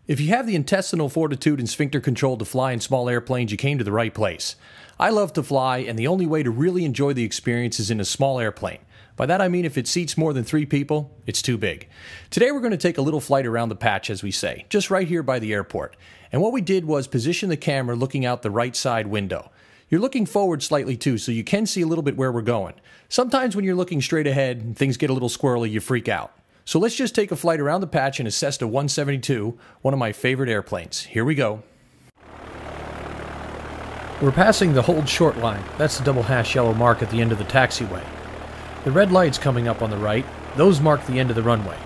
If you have the intestinal fortitude and sphincter control to fly in small airplanes, you came to the right place. I love to fly, and the only way to really enjoy the experience is in a small airplane. By that I mean if it seats more than 3 people, it's too big. Today we're going to take a little flight around the patch, as we say, just right here by the airport. And what we did was position the camera looking out the right side window. You're looking forward slightly too, so you can see a little bit where we're going. Sometimes when you're looking straight ahead and things get a little squirrely, you freak out. So let's just take a flight around the patch in a Cessna 172, one of my favorite airplanes. Here we go. We're passing the hold short line. That's the double hash yellow mark at the end of the taxiway. The red lights coming up on the right, those mark the end of the runway.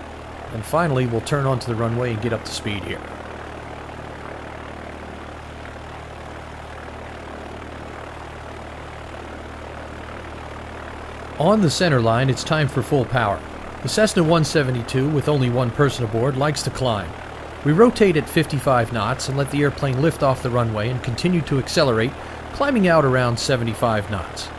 And finally, we'll turn onto the runway and get up to speed here. On the center line, it's time for full power. The Cessna 172, with only one person aboard, likes to climb. We rotate at 55 knots and let the airplane lift off the runway and continue to accelerate, climbing out around 75 knots.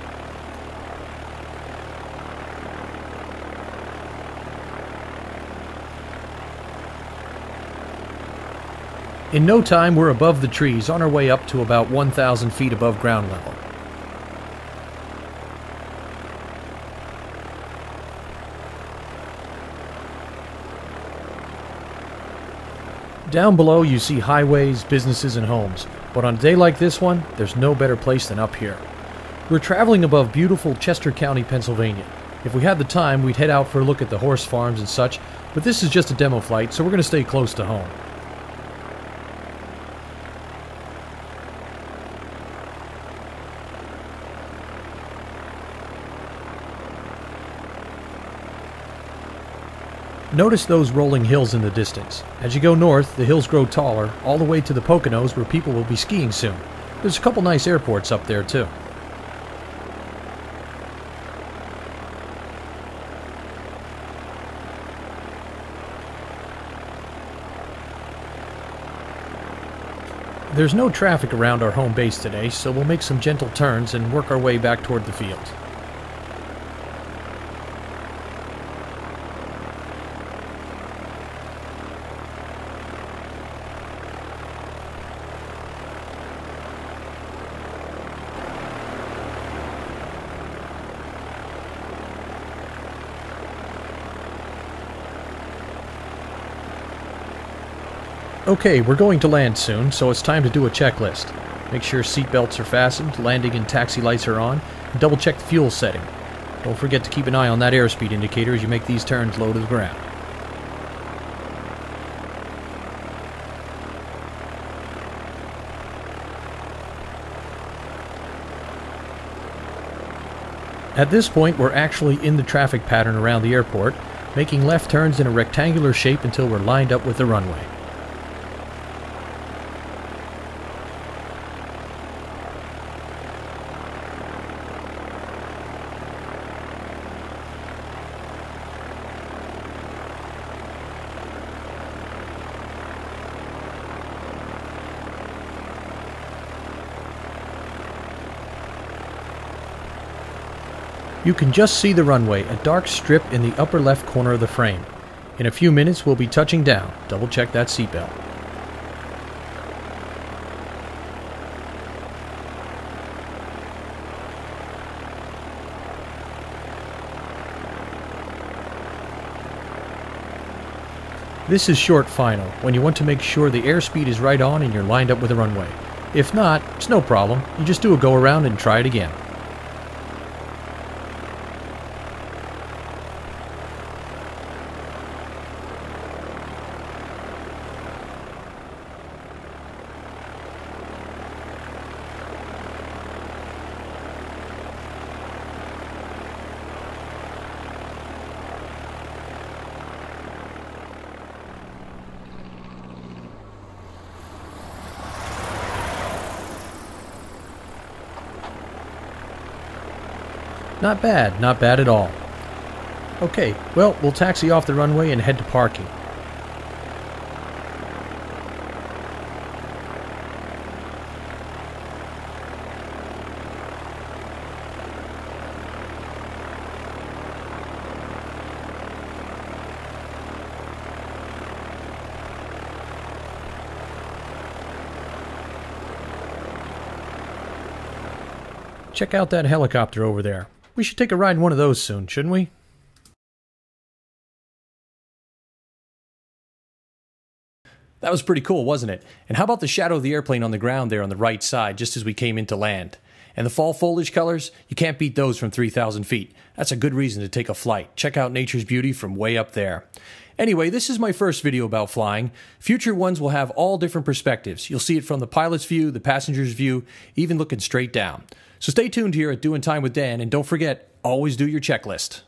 In no time, we're above the trees, on our way up to about 1,000 feet above ground level. Down below you see highways, businesses, and homes, but on a day like this one, there's no better place than up here. We're traveling above beautiful Chester County, Pennsylvania. If we had the time, we'd head out for a look at the horse farms and such, but this is just a demo flight, so we're going to stay close to home. Notice those rolling hills in the distance. As you go north, the hills grow taller, all the way to the Poconos where people will be skiing soon. There's a couple nice airports up there too. There's no traffic around our home base today, so we'll make some gentle turns and work our way back toward the field. Okay, we're going to land soon, so it's time to do a checklist. Make sure seatbelts are fastened, landing and taxi lights are on, and double check the fuel setting. Don't forget to keep an eye on that airspeed indicator as you make these turns low to the ground. At this point, we're actually in the traffic pattern around the airport, making left turns in a rectangular shape until we're lined up with the runway. You can just see the runway, a dark strip in the upper left corner of the frame. In a few minutes we'll be touching down. Double check that seatbelt. This is short final, when you want to make sure the airspeed is right on and you're lined up with the runway. If not, it's no problem. You just do a go around and try it again. Not bad at all. Okay, well, we'll taxi off the runway and head to parking. Check out that helicopter over there. We should take a ride in one of those soon, shouldn't we? That was pretty cool, wasn't it? And how about the shadow of the airplane on the ground there on the right side, just as we came into land? And the fall foliage colors? You can't beat those from 3,000 feet. That's a good reason to take a flight. Check out nature's beauty from way up there. Anyway, this is my first video about flying. Future ones will have all different perspectives. You'll see it from the pilot's view, the passenger's view, even looking straight down. So stay tuned here at Doing Time with Dan, and don't forget, always do your checklist.